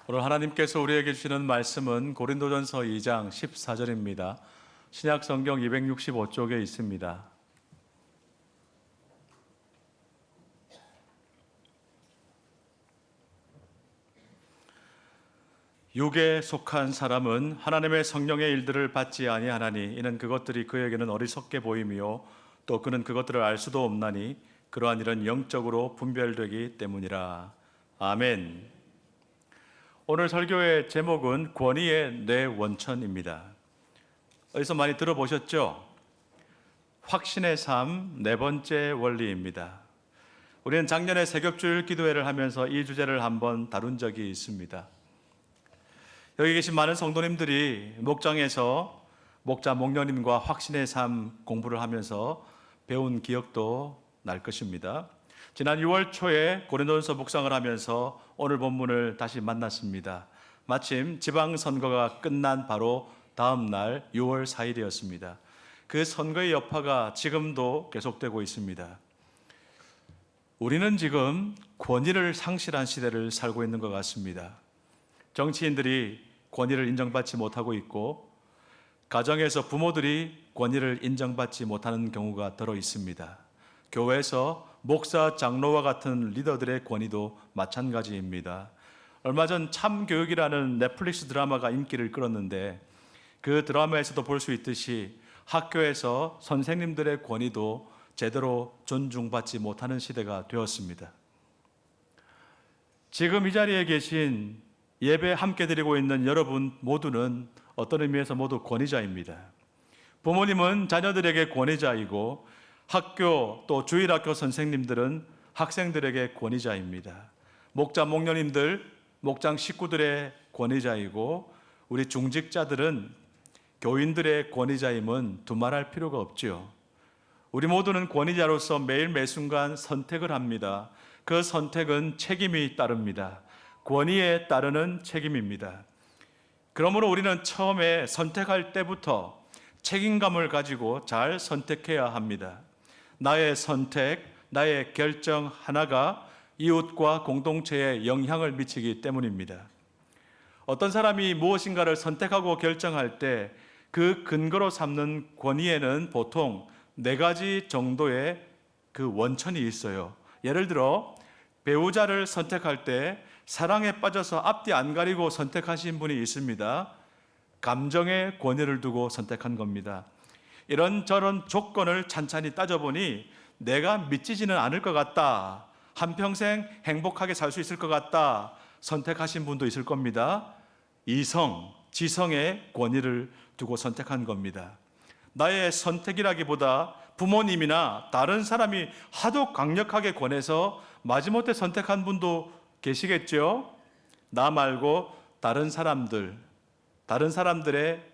오늘 하나님께서 우리에게 주시는 말씀은 고린도전서 2장 14절입니다. 신약 성경 265쪽에 있습니다. 육에 속한 사람은 하나님의 성령의 일들을 받지 아니하나니 이는 그것들이 그에게는 어리석게 보임이요 또 그는 그것들을 알 수도 없나니 그러한 일은 영적으로 분별되기 때문이라. 아멘. 오늘 설교의 제목은 권위의 뇌 원천입니다. 어디서 많이 들어보셨죠? 확신의 삶 네 번째 원리입니다. 우리는 작년에 세격주일 기도회를 하면서 이 주제를 한번 다룬 적이 있습니다. 여기 계신 많은 성도님들이 목장에서 목자 목녀님과 확신의 삶 공부를 하면서 배운 기억도 날 것입니다. 지난 6월 초에 고린도전서 묵상을 하면서 오늘 본문을 다시 만났습니다. 마침 지방선거가 끝난 바로 다음 날 6월 4일이었습니다. 그 선거의 여파가 지금도 계속되고 있습니다. 우리는 지금 권위를 상실한 시대를 살고 있는 것 같습니다. 정치인들이 권위를 인정받지 못하고 있고 가정에서 부모들이 권위를 인정받지 못하는 경우가 들어 있습니다. 교회에서 목사, 장로와 같은 리더들의 권위도 마찬가지입니다. 얼마 전 참교육이라는 넷플릭스 드라마가 인기를 끌었는데 그 드라마에서도 볼 수 있듯이 학교에서 선생님들의 권위도 제대로 존중받지 못하는 시대가 되었습니다. 지금 이 자리에 계신 예배 함께 드리고 있는 여러분 모두는 어떤 의미에서 모두 권위자입니다. 부모님은 자녀들에게 권위자이고 학교 또 주일학교 선생님들은 학생들에게 권위자입니다. 목자 목녀님들, 목장 식구들의 권위자이고 우리 중직자들은 교인들의 권위자임은 두말할 필요가 없죠. 우리 모두는 권위자로서 매일 매순간 선택을 합니다. 그 선택은 책임이 따릅니다. 권위에 따르는 책임입니다. 그러므로 우리는 처음에 선택할 때부터 책임감을 가지고 잘 선택해야 합니다. 나의 선택, 나의 결정 하나가 이웃과 공동체에 영향을 미치기 때문입니다. 어떤 사람이 무엇인가를 선택하고 결정할 때 그 근거로 삼는 권위에는 보통 4가지 정도의 그 원천이 있어요. 예를 들어 배우자를 선택할 때 사랑에 빠져서 앞뒤 안 가리고 선택하신 분이 있습니다. 감정의 권위를 두고 선택한 겁니다. 이런저런 조건을 찬찬히 따져보니 내가 미치지는 않을 것 같다, 한평생 행복하게 살 수 있을 것 같다 선택하신 분도 있을 겁니다. 이성, 지성의 권위를 두고 선택한 겁니다. 나의 선택이라기보다 부모님이나 다른 사람이 하도 강력하게 권해서 마지못해 선택한 분도 계시겠죠? 나 말고 다른 사람들의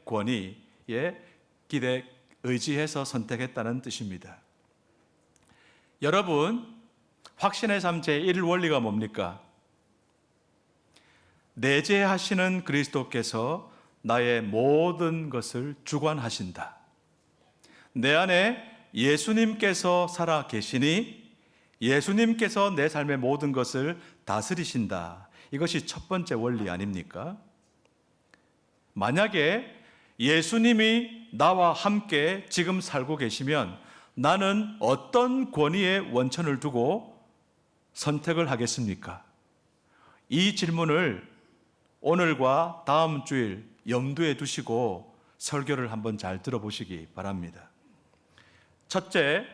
권위에 의지해서 선택했다는 뜻입니다. 여러분, 확신의 삶 제1 원리가 뭡니까? 내재하시는 그리스도께서 나의 모든 것을 주관하신다. 내 안에 예수님께서 살아 계시니 예수님께서 내 삶의 모든 것을 다스리신다. 이것이 첫 번째 원리 아닙니까? 만약에 예수님이 나와 함께 지금 살고 계시면 나는 어떤 권위의 원천을 두고 선택을 하겠습니까? 이 질문을 오늘과 다음 주일 염두에 두시고 설교를 한번 잘 들어보시기 바랍니다. 첫째,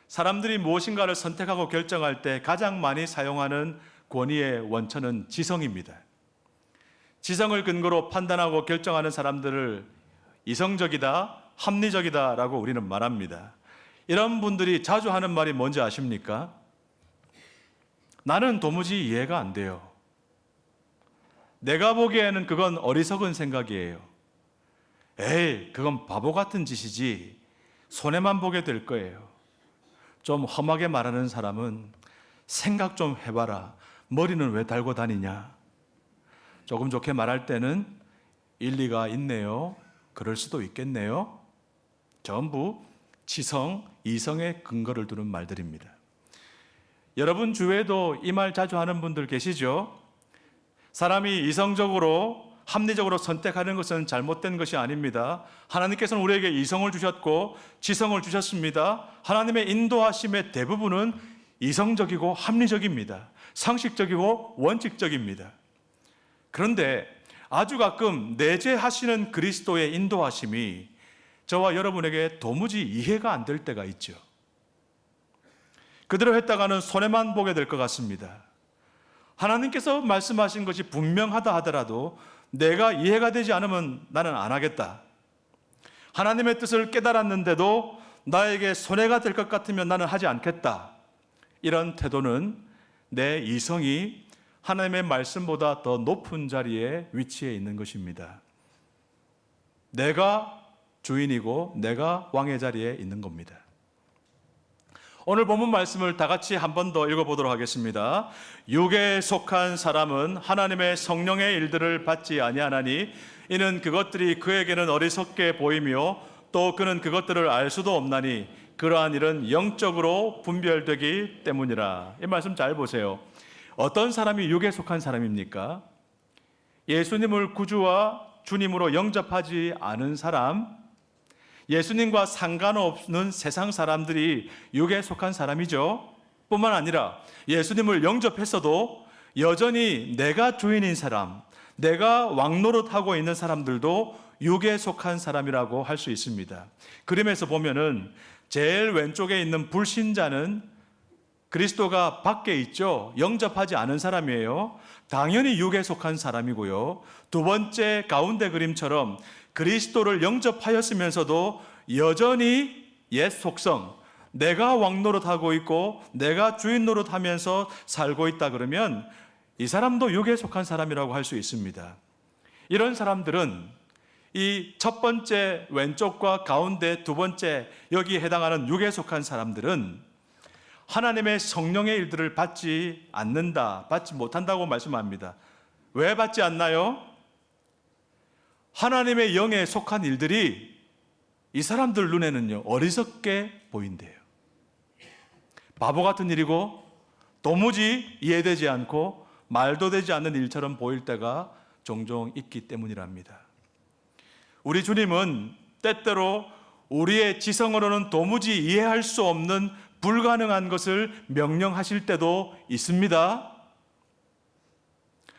사람들이 무엇인가를 선택하고 결정할 때 가장 많이 사용하는 권위의 원천은 지성입니다. 지성을 근거로 판단하고 결정하는 사람들을 이성적이다, 합리적이다 라고 우리는 말합니다. 이런 분들이 자주 하는 말이 뭔지 아십니까? 나는 도무지 이해가 안 돼요. 내가 보기에는 그건 어리석은 생각이에요. 에이, 그건 바보 같은 짓이지. 손해만 보게 될 거예요. 좀 험하게 말하는 사람은 생각 좀 해봐라. 머리는 왜 달고 다니냐? 조금 좋게 말할 때는 일리가 있네요. 그럴 수도 있겠네요. 전부 지성, 이성의 근거를 두는 말들입니다. 여러분 주위에도 이 말 자주 하는 분들 계시죠? 사람이 이성적으로 합리적으로 선택하는 것은 잘못된 것이 아닙니다. 하나님께서는 우리에게 이성을 주셨고 지성을 주셨습니다. 하나님의 인도하심의 대부분은 이성적이고 합리적입니다. 상식적이고 원칙적입니다. 그런데 아주 가끔 내재하시는 그리스도의 인도하심이 저와 여러분에게 도무지 이해가 안 될 때가 있죠. 그대로 했다가는 손해만 보게 될 것 같습니다. 하나님께서 말씀하신 것이 분명하다 하더라도 내가 이해가 되지 않으면 나는 안 하겠다. 하나님의 뜻을 깨달았는데도 나에게 손해가 될 것 같으면 나는 하지 않겠다. 이런 태도는 내 이성이 하나님의 말씀보다 더 높은 자리에 위치해 있는 것입니다. 내가 주인이고 내가 왕의 자리에 있는 겁니다. 오늘 본문 말씀을 다 같이 한 번 더 읽어보도록 하겠습니다. 육에 속한 사람은 하나님의 성령의 일들을 받지 아니하나니 이는 그것들이 그에게는 어리석게 보이며 또 그는 그것들을 알 수도 없나니 그러한 일은 영적으로 분별되기 때문이라. 이 말씀 잘 보세요. 어떤 사람이 육에 속한 사람입니까? 예수님을 구주와 주님으로 영접하지 않은 사람, 예수님과 상관없는 세상 사람들이 육에 속한 사람이죠. 뿐만 아니라 예수님을 영접했어도 여전히 내가 주인인 사람, 내가 왕노릇하고 있는 사람들도 육에 속한 사람이라고 할 수 있습니다. 그림에서 보면은 제일 왼쪽에 있는 불신자는 그리스도가 밖에 있죠. 영접하지 않은 사람이에요. 당연히 육에 속한 사람이고요. 두 번째 가운데 그림처럼 그리스도를 영접하였으면서도 여전히 옛 속성, 내가 왕 노릇하고 있고 내가 주인 노릇하면서 살고 있다 그러면 이 사람도 육에 속한 사람이라고 할 수 있습니다. 이런 사람들은 이 첫 번째 왼쪽과 가운데 두 번째 여기에 해당하는 육에 속한 사람들은 하나님의 성령의 일들을 받지 않는다, 받지 못한다고 말씀합니다. 왜 받지 않나요? 하나님의 영에 속한 일들이 이 사람들 눈에는요 어리석게 보인대요. 바보 같은 일이고 도무지 이해되지 않고 말도 되지 않는 일처럼 보일 때가 종종 있기 때문이랍니다. 우리 주님은 때때로 우리의 지성으로는 도무지 이해할 수 없는 불가능한 것을 명령하실 때도 있습니다.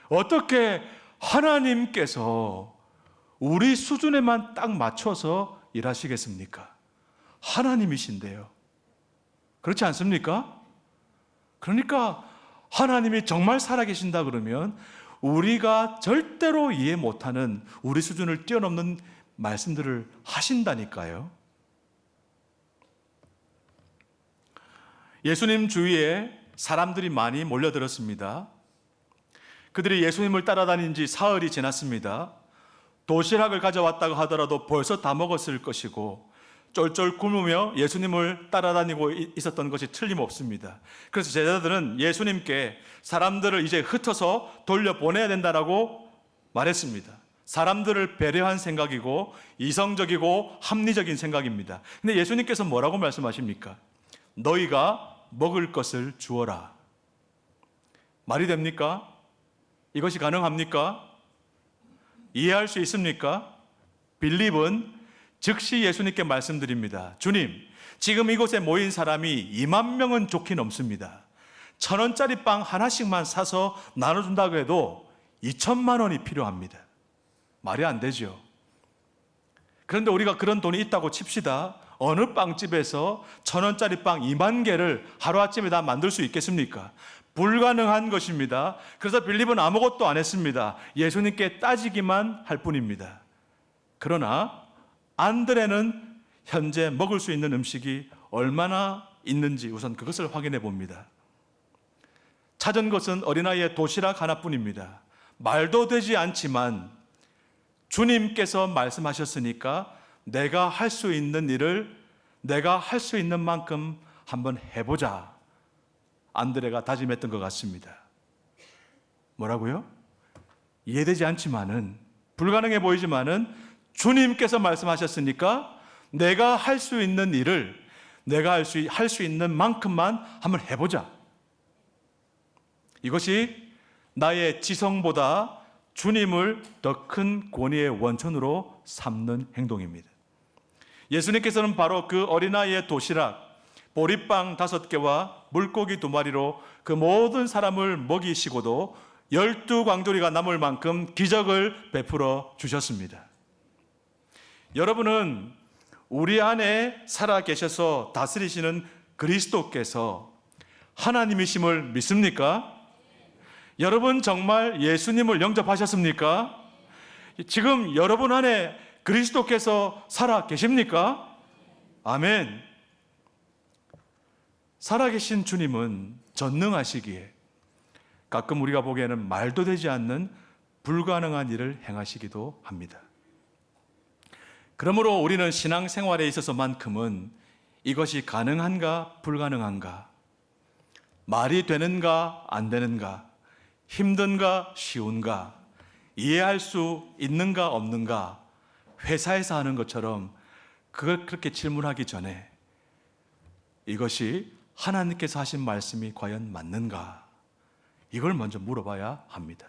어떻게 하나님께서 우리 수준에만 딱 맞춰서 일하시겠습니까? 하나님이신데요. 그렇지 않습니까? 그러니까 하나님이 정말 살아계신다 그러면 우리가 절대로 이해 못하는 우리 수준을 뛰어넘는 말씀들을 하신다니까요. 예수님 주위에 사람들이 많이 몰려들었습니다. 그들이 예수님을 따라다닌 지 사흘이 지났습니다. 도시락을 가져왔다고 하더라도 벌써 다 먹었을 것이고 쫄쫄 굶으며 예수님을 따라다니고 있었던 것이 틀림없습니다. 그래서 제자들은 예수님께 사람들을 이제 흩어서 돌려보내야 된다라고 말했습니다. 사람들을 배려한 생각이고 이성적이고 합리적인 생각입니다. 근데 예수님께서 뭐라고 말씀하십니까? 너희가 먹을 것을 주어라. 말이 됩니까? 이것이 가능합니까? 이해할 수 있습니까? 빌립은 즉시 예수님께 말씀드립니다. 주님, 지금 이곳에 모인 사람이 2만 명은 좋게 넘습니다. 1,000원짜리 빵 하나씩만 사서 나눠준다고 해도 2천만 원이 필요합니다. 말이 안 되죠. 그런데 우리가 그런 돈이 있다고 칩시다. 어느 빵집에서 1,000원짜리 빵 2만 개를 하루아침에 다 만들 수 있겠습니까? 불가능한 것입니다. 그래서 빌립은 아무것도 안 했습니다. 예수님께 따지기만 할 뿐입니다. 그러나 안드레는 현재 먹을 수 있는 음식이 얼마나 있는지 우선 그것을 확인해 봅니다. 찾은 것은 어린아이의 도시락 하나뿐입니다. 말도 되지 않지만 주님께서 말씀하셨으니까 내가 할 수 있는 일을 내가 할 수 있는 만큼 한번 해보자. 안드레가 다짐했던 것 같습니다. 뭐라고요? 이해되지 않지만은 불가능해 보이지만은 주님께서 말씀하셨으니까 내가 할 수 있는 일을 내가 할 수 있는 만큼만 한번 해보자. 이것이 나의 지성보다 주님을 더 큰 권위의 원천으로 삼는 행동입니다. 예수님께서는 바로 그 어린아이의 도시락, 보리빵 5개와 물고기 2마리로 그 모든 사람을 먹이시고도 12광조리가 남을 만큼 기적을 베풀어 주셨습니다. 여러분은 우리 안에 살아 계셔서 다스리시는 그리스도께서 하나님이심을 믿습니까? 여러분 정말 예수님을 영접하셨습니까? 지금 여러분 안에 그리스도께서 살아 계십니까? 아멘. 살아계신 주님은 전능하시기에 가끔 우리가 보기에는 말도 되지 않는 불가능한 일을 행하시기도 합니다. 그러므로 우리는 신앙생활에 있어서만큼은 이것이 가능한가 불가능한가, 말이 되는가 안 되는가, 힘든가 쉬운가, 이해할 수 있는가 없는가, 회사에서 하는 것처럼 그걸 그렇게 질문하기 전에 이것이 하나님께서 하신 말씀이 과연 맞는가, 이걸 먼저 물어봐야 합니다.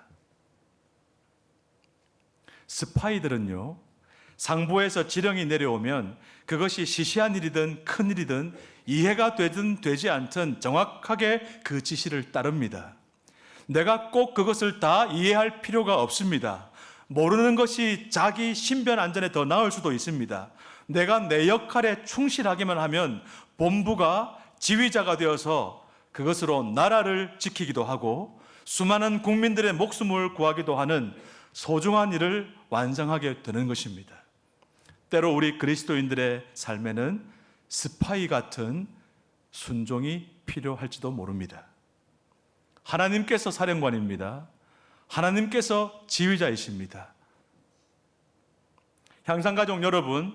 스파이들은요, 상부에서 지령이 내려오면 그것이 시시한 일이든 큰 일이든 이해가 되든 되지 않든 정확하게 그 지시를 따릅니다. 내가 꼭 그것을 다 이해할 필요가 없습니다. 모르는 것이 자기 신변 안전에 더 나을 수도 있습니다. 내가 내 역할에 충실하기만 하면 본부가 지휘자가 되어서 그것으로 나라를 지키기도 하고 수많은 국민들의 목숨을 구하기도 하는 소중한 일을 완성하게 되는 것입니다. 때로 우리 그리스도인들의 삶에는 스파이 같은 순종이 필요할지도 모릅니다. 하나님께서 사령관입니다. 하나님께서 지휘자이십니다. 향상가족 여러분,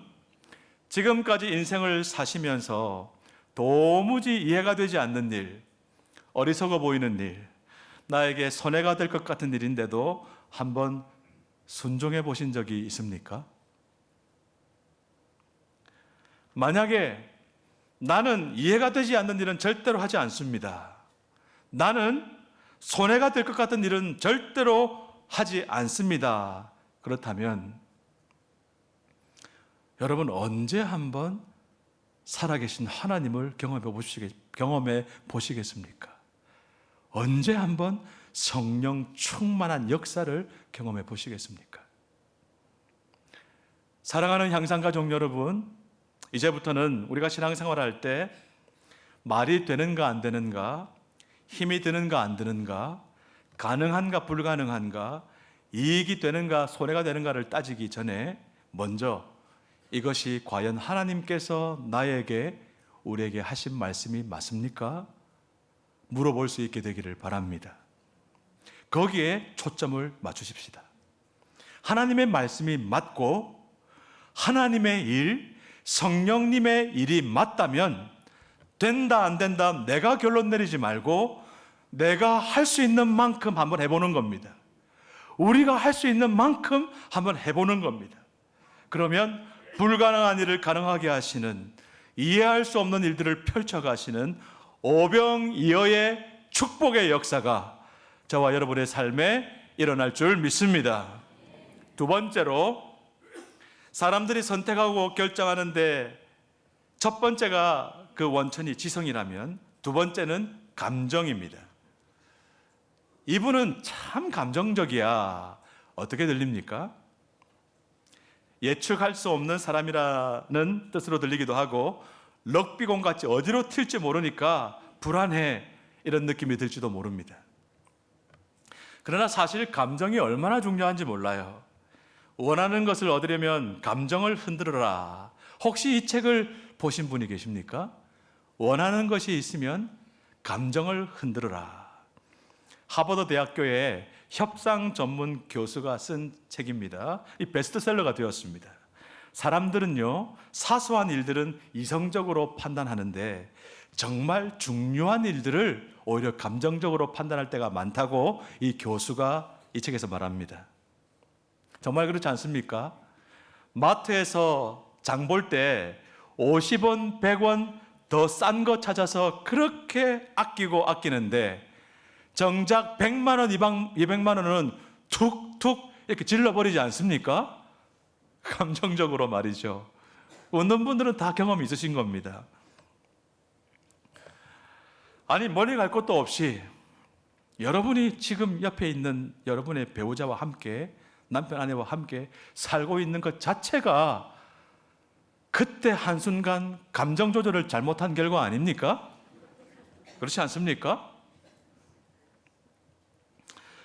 지금까지 인생을 사시면서 도무지 이해가 되지 않는 일, 어리석어 보이는 일, 나에게 손해가 될 것 같은 일인데도 한번 순종해 보신 적이 있습니까? 만약에 나는 이해가 되지 않는 일은 절대로 하지 않습니다. 나는 손해가 될 것 같은 일은 절대로 하지 않습니다. 그렇다면 여러분 언제 한번 살아계신 하나님을 경험해 보시겠습니까? 언제 한번 성령 충만한 역사를 경험해 보시겠습니까? 사랑하는 향상가족 여러분, 이제부터는 우리가 신앙생활할 때 말이 되는가 안 되는가, 힘이 드는가 안 드는가, 가능한가 불가능한가, 이익이 되는가 손해가 되는가를 따지기 전에 먼저 이것이 과연 하나님께서 나에게, 우리에게 하신 말씀이 맞습니까? 물어볼 수 있게 되기를 바랍니다. 거기에 초점을 맞추십시다. 하나님의 말씀이 맞고 하나님의 일, 성령님의 일이 맞다면 된다 안 된다 내가 결론 내리지 말고 내가 할 수 있는 만큼 한번 해보는 겁니다. 우리가 할 수 있는 만큼 한번 해보는 겁니다. 그러면 불가능한 일을 가능하게 하시는, 이해할 수 없는 일들을 펼쳐가시는 오병이어의 축복의 역사가 저와 여러분의 삶에 일어날 줄 믿습니다. 두 번째로, 사람들이 선택하고 결정하는데 첫 번째가 그 원천이 지성이라면 두 번째는 감정입니다. 이분은 참 감정적이야. 어떻게 들립니까? 예측할 수 없는 사람이라는 뜻으로 들리기도 하고 럭비공 같이 어디로 튈지 모르니까 불안해, 이런 느낌이 들지도 모릅니다. 그러나 사실 감정이 얼마나 중요한지 몰라요. 원하는 것을 얻으려면 감정을 흔들어라. 혹시 이 책을 보신 분이 계십니까? 원하는 것이 있으면 감정을 흔들어라. 하버드 대학교의 협상 전문 교수가 쓴 책입니다. 이 베스트셀러가 되었습니다. 사람들은요, 사소한 일들은 이성적으로 판단하는데 정말 중요한 일들을 오히려 감정적으로 판단할 때가 많다고 이 교수가 이 책에서 말합니다. 정말 그렇지 않습니까? 마트에서 장 볼 때 50원, 100원 더 싼 거 찾아서 그렇게 아끼고 아끼는데 정작 100만 원, 200만 원은 툭툭 이렇게 질러버리지 않습니까? 감정적으로 말이죠. 웃는 분들은 다 경험이 있으신 겁니다. 아니, 멀리 갈 것도 없이 여러분이 지금 옆에 있는 여러분의 배우자와 함께, 남편, 아내와 함께 살고 있는 것 자체가 그때 한순간 감정 조절을 잘못한 결과 아닙니까? 그렇지 않습니까?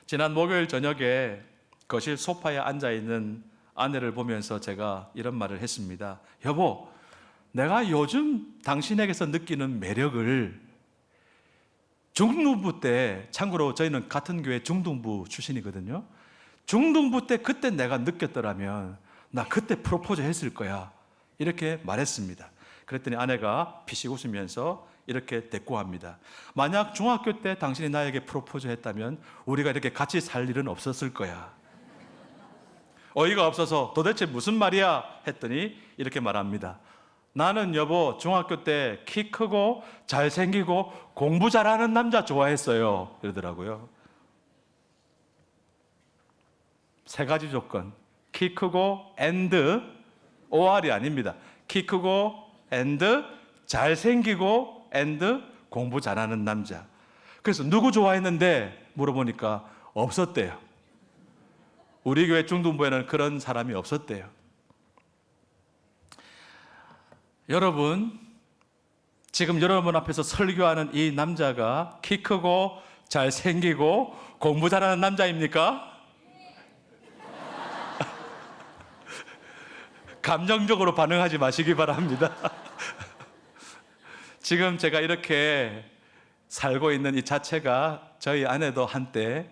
지난 목요일 저녁에 거실 소파에 앉아있는 아내를 보면서 제가 이런 말을 했습니다. 여보, 내가 요즘 당신에게서 느끼는 매력을 중등부 때, 참고로 저희는 같은 교회 중등부 출신이거든요. 중등부 때 그때 내가 느꼈더라면 나 그때 프로포즈 했을 거야. 이렇게 말했습니다. 그랬더니 아내가 피식 웃으면서 이렇게 대꾸합니다. 만약 중학교 때 당신이 나에게 프로포즈 했다면 우리가 이렇게 같이 살 일은 없었을 거야. 어이가 없어서 도대체 무슨 말이야? 했더니 이렇게 말합니다. 나는 여보 중학교 때 키 크고 잘생기고 공부 잘하는 남자 좋아했어요. 이러더라고요. 세 가지 조건. 키 크고 and OR이 아닙니다. 키 크고 and 잘생기고 and 공부 잘하는 남자. 그래서 누구 좋아했는데 물어보니까 없었대요. 우리 교회 중등부에는 그런 사람이 없었대요. 여러분, 지금 여러분 앞에서 설교하는 이 남자가 키 크고 잘생기고 공부 잘하는 남자입니까? 감정적으로 반응하지 마시기 바랍니다. 지금 제가 이렇게 살고 있는 이 자체가 저희 아내도 한때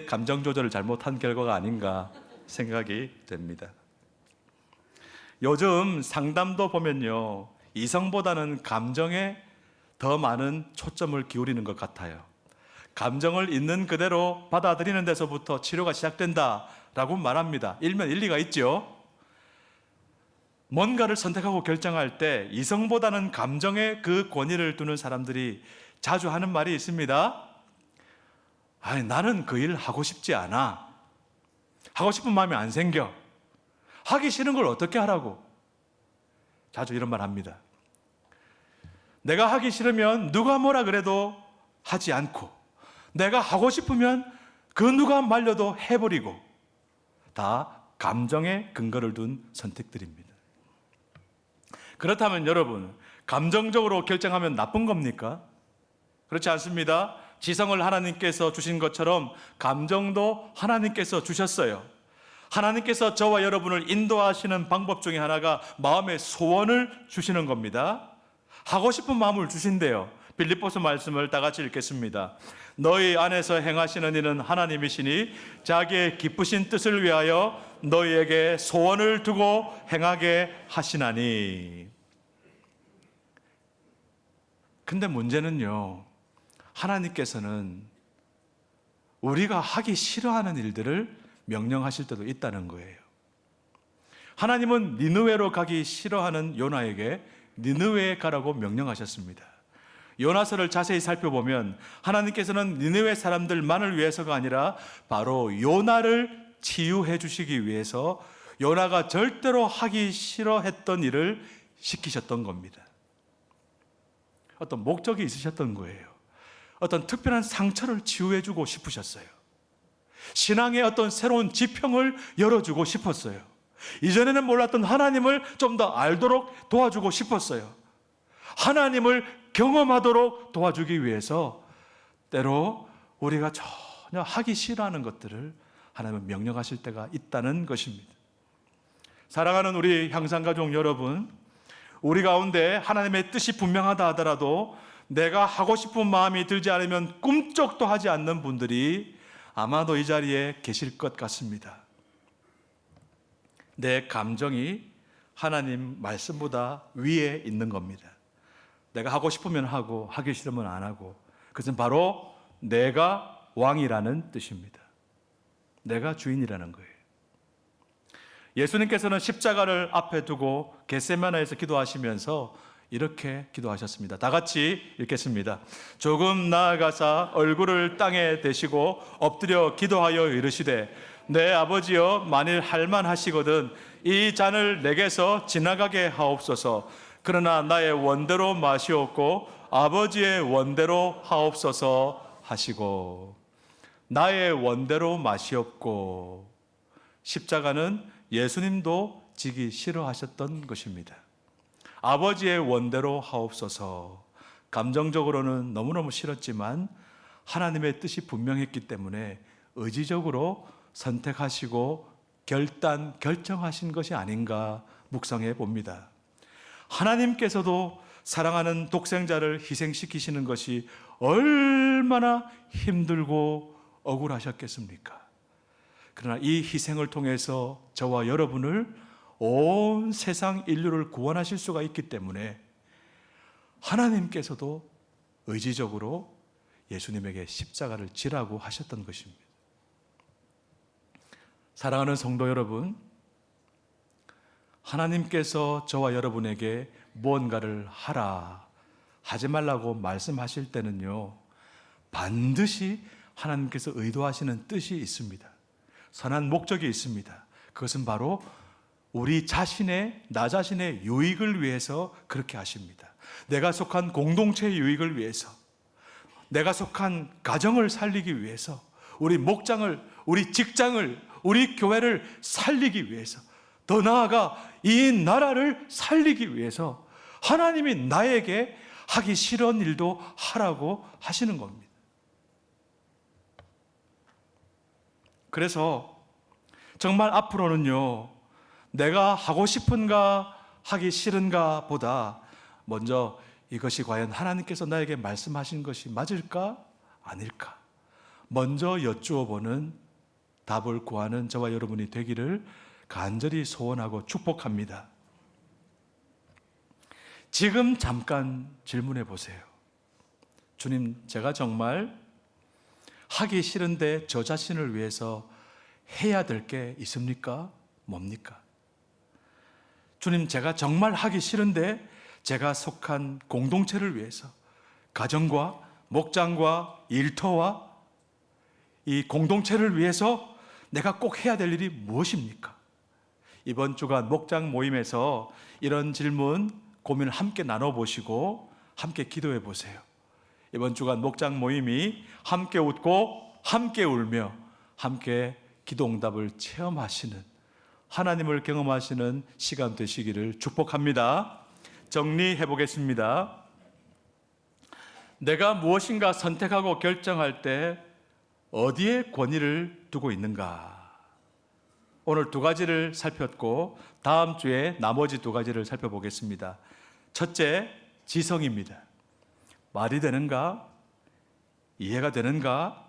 감정 조절을 잘못한 결과가 아닌가 생각이 됩니다. 요즘 상담도 보면요, 이성보다는 감정에 더 많은 초점을 기울이는 것 같아요. 감정을 있는 그대로 받아들이는 데서부터 치료가 시작된다라고 말합니다. 일면 일리가 있죠. 뭔가를 선택하고 결정할 때 이성보다는 감정에 그 권위를 두는 사람들이 자주 하는 말이 있습니다. 아니, 나는 그 일 하고 싶지 않아. 하고 싶은 마음이 안 생겨. 하기 싫은 걸 어떻게 하라고? 자주 이런 말 합니다. 내가 하기 싫으면 누가 뭐라 그래도 하지 않고, 내가 하고 싶으면 그 누가 말려도 해버리고, 다 감정에 근거를 둔 선택들입니다. 그렇다면 여러분, 감정적으로 결정하면 나쁜 겁니까? 그렇지 않습니다. 지성을 하나님께서 주신 것처럼 감정도 하나님께서 주셨어요. 하나님께서 저와 여러분을 인도하시는 방법 중에 하나가 마음의 소원을 주시는 겁니다. 하고 싶은 마음을 주신대요. 빌립보서 말씀을 다 같이 읽겠습니다. 너희 안에서 행하시는 이는 하나님이시니 자기의 기쁘신 뜻을 위하여 너희에게 소원을 두고 행하게 하시나니. 근데 문제는요, 하나님께서는 우리가 하기 싫어하는 일들을 명령하실 때도 있다는 거예요. 하나님은 니느웨로 가기 싫어하는 요나에게 니느웨에 가라고 명령하셨습니다. 요나서를 자세히 살펴보면 하나님께서는 니느웨 사람들만을 위해서가 아니라 바로 요나를 치유해 주시기 위해서 요나가 절대로 하기 싫어했던 일을 시키셨던 겁니다. 어떤 목적이 있으셨던 거예요. 어떤 특별한 상처를 치유해 주고 싶으셨어요. 신앙의 어떤 새로운 지평을 열어주고 싶었어요. 이전에는 몰랐던 하나님을 좀 더 알도록 도와주고 싶었어요. 하나님을 경험하도록 도와주기 위해서 때로 우리가 전혀 하기 싫어하는 것들을 하나님은 명령하실 때가 있다는 것입니다. 사랑하는 우리 향상가족 여러분, 우리 가운데 하나님의 뜻이 분명하다 하더라도 내가 하고 싶은 마음이 들지 않으면 꿈쩍도 하지 않는 분들이 아마도 이 자리에 계실 것 같습니다. 내 감정이 하나님 말씀보다 위에 있는 겁니다. 내가 하고 싶으면 하고 하기 싫으면 안 하고, 그것은 바로 내가 왕이라는 뜻입니다. 내가 주인이라는 거예요. 예수님께서는 십자가를 앞에 두고 겟세마네에서 기도하시면서 이렇게 기도하셨습니다. 다 같이 읽겠습니다. 조금 나아가사 얼굴을 땅에 대시고 엎드려 기도하여 이르시되 내 아버지여 만일 할만하시거든 이 잔을 내게서 지나가게 하옵소서. 그러나 나의 원대로 마시옵고 아버지의 원대로 하옵소서 하시고, 나의 원대로 마시옵고, 십자가는 예수님도 지기 싫어하셨던 것입니다. 아버지의 원대로 하옵소서, 감정적으로는 너무너무 싫었지만 하나님의 뜻이 분명했기 때문에 의지적으로 선택하시고 결정하신 것이 아닌가 묵상해 봅니다. 하나님께서도 사랑하는 독생자를 희생시키시는 것이 얼마나 힘들고 억울하셨겠습니까? 그러나 이 희생을 통해서 저와 여러분을 온 세상 인류를 구원하실 수가 있기 때문에 하나님께서도 의지적으로 예수님에게 십자가를 지라고 하셨던 것입니다. 사랑하는 성도 여러분, 하나님께서 저와 여러분에게 무언가를 하라, 하지 말라고 말씀하실 때는요, 반드시 하나님께서 의도하시는 뜻이 있습니다. 선한 목적이 있습니다. 그것은 바로 우리 자신의, 나 자신의 유익을 위해서 그렇게 하십니다. 내가 속한 공동체의 유익을 위해서, 내가 속한 가정을 살리기 위해서, 우리 목장을, 우리 직장을, 우리 교회를 살리기 위해서, 더 나아가 이 나라를 살리기 위해서 하나님이 나에게 하기 싫은 일도 하라고 하시는 겁니다. 그래서 정말 앞으로는요, 내가 하고 싶은가 하기 싫은가 보다 먼저 이것이 과연 하나님께서 나에게 말씀하신 것이 맞을까 아닐까 먼저 여쭈어 보는 답을 구하는 저와 여러분이 되기를 간절히 소원하고 축복합니다. 지금 잠깐 질문해 보세요. 주님, 제가 정말 하기 싫은데 저 자신을 위해서 해야 될 게 있습니까? 뭡니까? 주님, 제가 정말 하기 싫은데 제가 속한 공동체를 위해서, 가정과 목장과 일터와 이 공동체를 위해서 내가 꼭 해야 될 일이 무엇입니까? 이번 주간 목장 모임에서 이런 질문 고민을 함께 나눠보시고 함께 기도해 보세요. 이번 주간 목장 모임이 함께 웃고 함께 울며 함께 기도응답을 체험하시는, 하나님을 경험하시는 시간 되시기를 축복합니다. 정리해 보겠습니다. 내가 무엇인가 선택하고 결정할 때 어디에 권위를 두고 있는가? 오늘 두 가지를 살폈고 다음 주에 나머지 두 가지를 살펴보겠습니다. 첫째, 지성입니다. 말이 되는가? 이해가 되는가?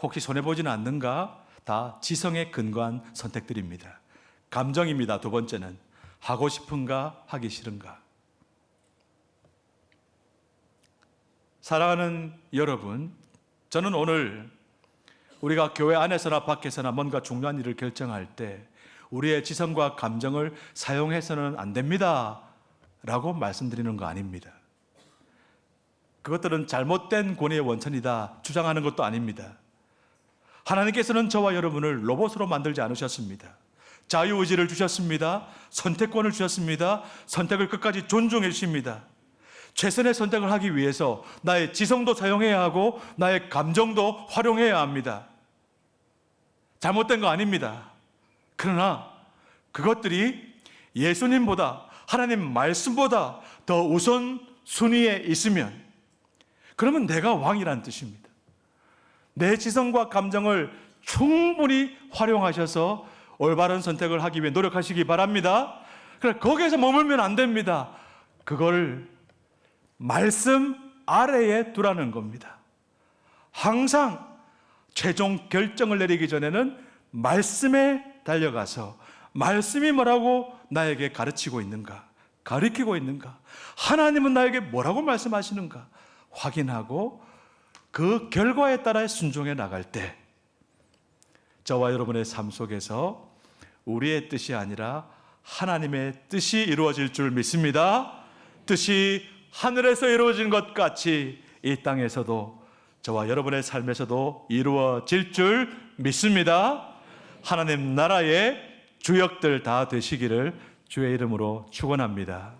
혹시 손해보지는 않는가? 다 지성에 근거한 선택들입니다. 감정입니다. 두 번째는 하고 싶은가? 하기 싫은가? 사랑하는 여러분, 저는 오늘 우리가 교회 안에서나 밖에서나 뭔가 중요한 일을 결정할 때 우리의 지성과 감정을 사용해서는 안 됩니다 라고 말씀드리는 거 아닙니다. 그것들은 잘못된 권위의 원천이다 주장하는 것도 아닙니다. 하나님께서는 저와 여러분을 로봇으로 만들지 않으셨습니다. 자유의지를 주셨습니다. 선택권을 주셨습니다. 선택을 끝까지 존중해 주십니다. 최선의 선택을 하기 위해서 나의 지성도 사용해야 하고 나의 감정도 활용해야 합니다. 잘못된 거 아닙니다. 그러나 그것들이 예수님보다, 하나님 말씀보다 더 우선 순위에 있으면 그러면 내가 왕이란 뜻입니다. 내 지성과 감정을 충분히 활용하셔서 올바른 선택을 하기 위해 노력하시기 바랍니다. 그래, 거기에서 머물면 안 됩니다. 그걸 말씀 아래에 두라는 겁니다. 항상 최종 결정을 내리기 전에는 말씀에 달려가서 말씀이 뭐라고 나에게 가르치고 있는가, 가르치고 있는가, 하나님은 나에게 뭐라고 말씀하시는가 확인하고 그 결과에 따라 순종해 나갈 때 저와 여러분의 삶 속에서 우리의 뜻이 아니라 하나님의 뜻이 이루어질 줄 믿습니다. 뜻이 하늘에서 이루어진 것 같이 이 땅에서도 저와 여러분의 삶에서도 이루어질 줄 믿습니다. 하나님 나라의 주역들 다 되시기를 주의 이름으로 축원합니다.